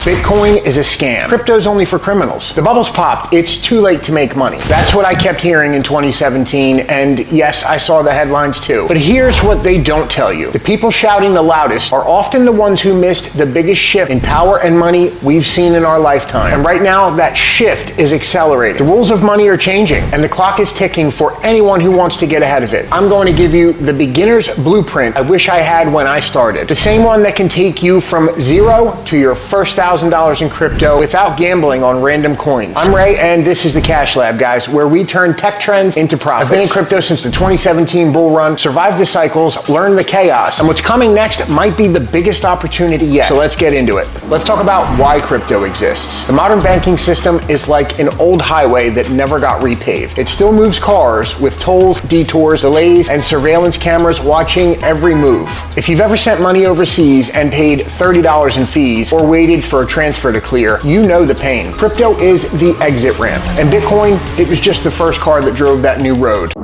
Bitcoin is a scam. Crypto's only for criminals. The bubble's popped. It's too late to make money. That's what I kept hearing in 2017, and yes, I saw the headlines too. But here's what they don't tell you. The people shouting the loudest are often the ones who missed the biggest shift in power and money we've seen in our lifetime. And right now, that shift is accelerating. The rules of money are changing, and the clock is ticking for anyone who wants to get ahead of it. I'm going to give you the beginner's blueprint I wish I had when I started. The same one that can take you from zero to your first $1,000 in crypto without gambling on random coins. I'm Ray, and this is the Cash Lab, guys, where we turn tech trends into profits. I've been in crypto since the 2017 bull run, survived the cycles, learned the chaos, and what's coming next might be the biggest opportunity yet. So let's get into it. Let's talk about why crypto exists. The modern banking system is like an old highway that never got repaved. It still moves cars with tolls, detours, delays, and surveillance cameras watching every move. If you've ever sent money overseas and paid $30 in fees or waited for a transfer to clear, you know the pain. Crypto is the exit ramp, and Bitcoin, it was just the first car that drove that new road.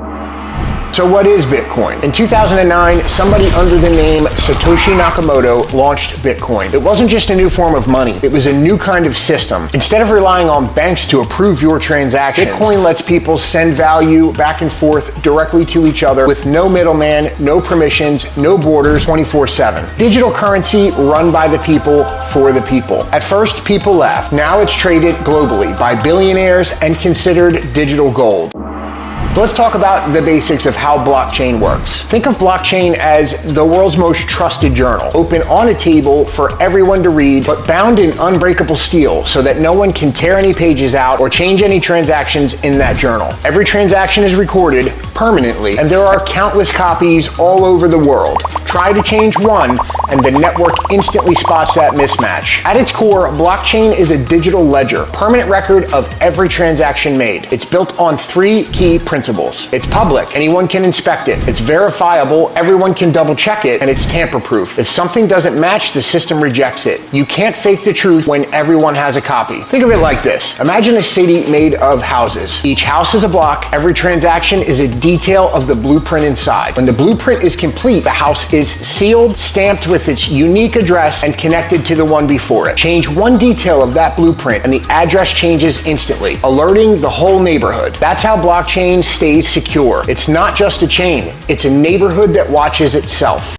So what is Bitcoin? In 2009, somebody under the name Satoshi Nakamoto launched Bitcoin. It wasn't just a new form of money, it was a new kind of system. Instead of relying on banks to approve your transactions, Bitcoin lets people send value back and forth directly to each other with no middleman, no permissions, no borders, 24/7. Digital currency run by the people for the people. At first, people laughed. Now it's traded globally by billionaires and considered digital gold. So let's talk about the basics of how blockchain works. Think of blockchain as the world's most trusted journal, open on a table for everyone to read, but bound in unbreakable steel so that no one can tear any pages out or change any transactions in that journal. Every transaction is recorded permanently, and there are countless copies all over the world. Try to change one, and the network instantly spots that mismatch. At its core, blockchain is a digital ledger, permanent record of every transaction made. It's built on three key principles. It's public, anyone can inspect it. It's verifiable, everyone can double check it, and it's tamper-proof. If something doesn't match, the system rejects it. You can't fake the truth when everyone has a copy. Think of it like this. Imagine a city made of houses. Each house is a block, every transaction is a detail of the blueprint inside. When the blueprint is complete, the house is sealed, stamped with its unique address, and connected to the one before it. Change one detail of that blueprint and the address changes instantly, alerting the whole neighborhood. That's how blockchain stays secure. It's not just a chain, it's a neighborhood that watches itself.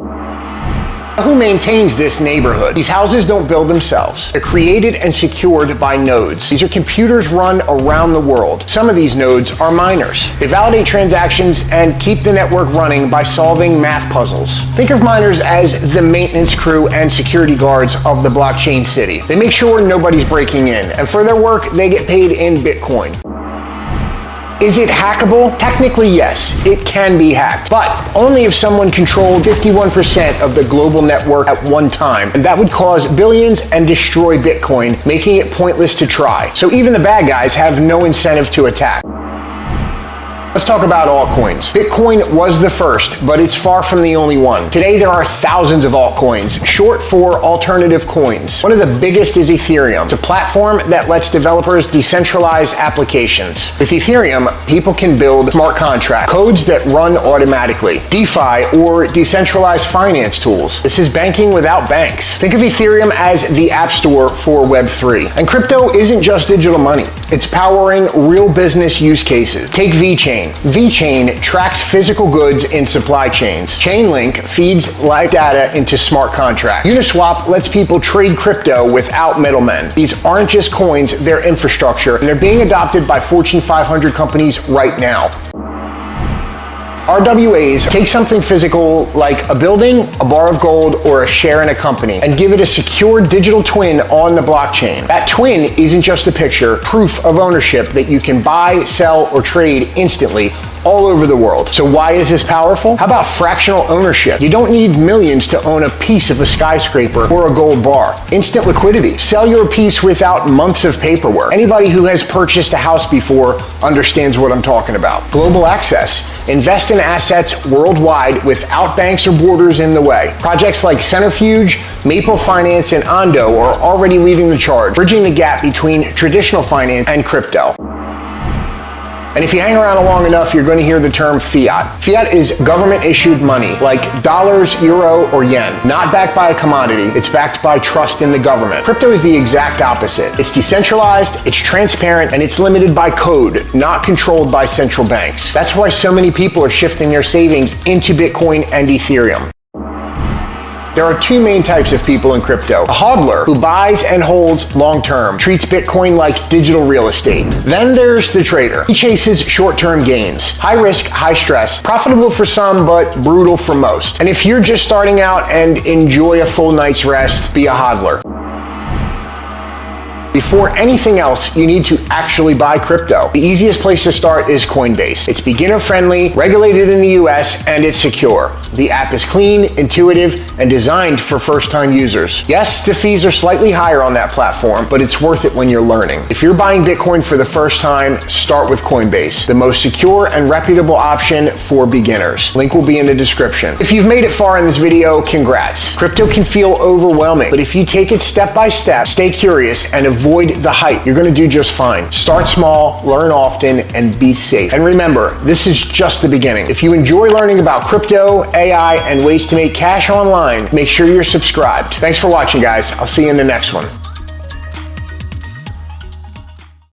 Who maintains this neighborhood? These houses don't build themselves. They're created and secured by nodes. These are computers run around the world. Some of these nodes are miners. They validate transactions and keep the network running by solving math puzzles. Think of miners as the maintenance crew and security guards of the blockchain city. They make sure nobody's breaking in, and for their work, they get paid in Bitcoin. Is it hackable? Technically, yes, it can be hacked, but only if someone controlled 51% of the global network at one time, and that would cause billions and destroy Bitcoin, making it pointless to try. So even the bad guys have no incentive to attack. Let's talk about altcoins. Bitcoin was the first, but it's far from the only one. Today, there are thousands of altcoins, short for alternative coins. One of the biggest is Ethereum. It's a platform that lets developers decentralize applications. With Ethereum, people can build smart contracts, codes that run automatically, DeFi, or decentralized finance tools. This is banking without banks. Think of Ethereum as the app store for Web3. And crypto isn't just digital money. It's powering real business use cases. Take VeChain. VeChain tracks physical goods in supply chains. Chainlink feeds live data into smart contracts. Uniswap lets people trade crypto without middlemen. These aren't just coins, they're infrastructure, and they're being adopted by Fortune 500 companies right now. RWAs take something physical like a building, a bar of gold, or a share in a company and give it a secure digital twin on the blockchain. That twin isn't just a picture, proof of ownership that you can buy, sell, or trade instantly all over the world. So why is this powerful? How about fractional ownership? You don't need millions to own a piece of a skyscraper or a gold bar. Instant liquidity. Sell your piece without months of paperwork. Anybody who has purchased a house before understands what I'm talking about. Global access. Invest in assets worldwide without banks or borders in the way. Projects like Centrifuge, Maple Finance, and Ondo are already leading the charge, bridging the gap between traditional finance and crypto. And if you hang around long enough, you're going to hear the term fiat. Fiat is government-issued money, like dollars, euro, or yen. Not backed by a commodity, it's backed by trust in the government. Crypto is the exact opposite. It's decentralized, it's transparent, and it's limited by code, not controlled by central banks. That's why so many people are shifting their savings into Bitcoin and Ethereum. There are two main types of people in crypto. A hodler, who buys and holds long-term, treats Bitcoin like digital real estate. Then there's the trader. He chases short-term gains. High risk, high stress. Profitable for some, but brutal for most. And if you're just starting out and enjoy a full night's rest, be a hodler. Before anything else, you need to actually buy crypto. The easiest place to start is Coinbase. It's beginner-friendly, regulated in the US, and it's secure. The app is clean, intuitive, and designed for first-time users. Yes, the fees are slightly higher on that platform, but it's worth it when you're learning. If you're buying Bitcoin for the first time, start with Coinbase, the most secure and reputable option for beginners. Link will be in the description. If you've made it far in this video, congrats. Crypto can feel overwhelming, but if you take it step by step, stay curious, and avoid the hype, you're going to do just fine. Start small, learn often, and be safe. And remember, this is just the beginning. If you enjoy learning about crypto, AI, and ways to make cash online, make sure you're subscribed. Thanks for watching, guys. I'll see you in the next one.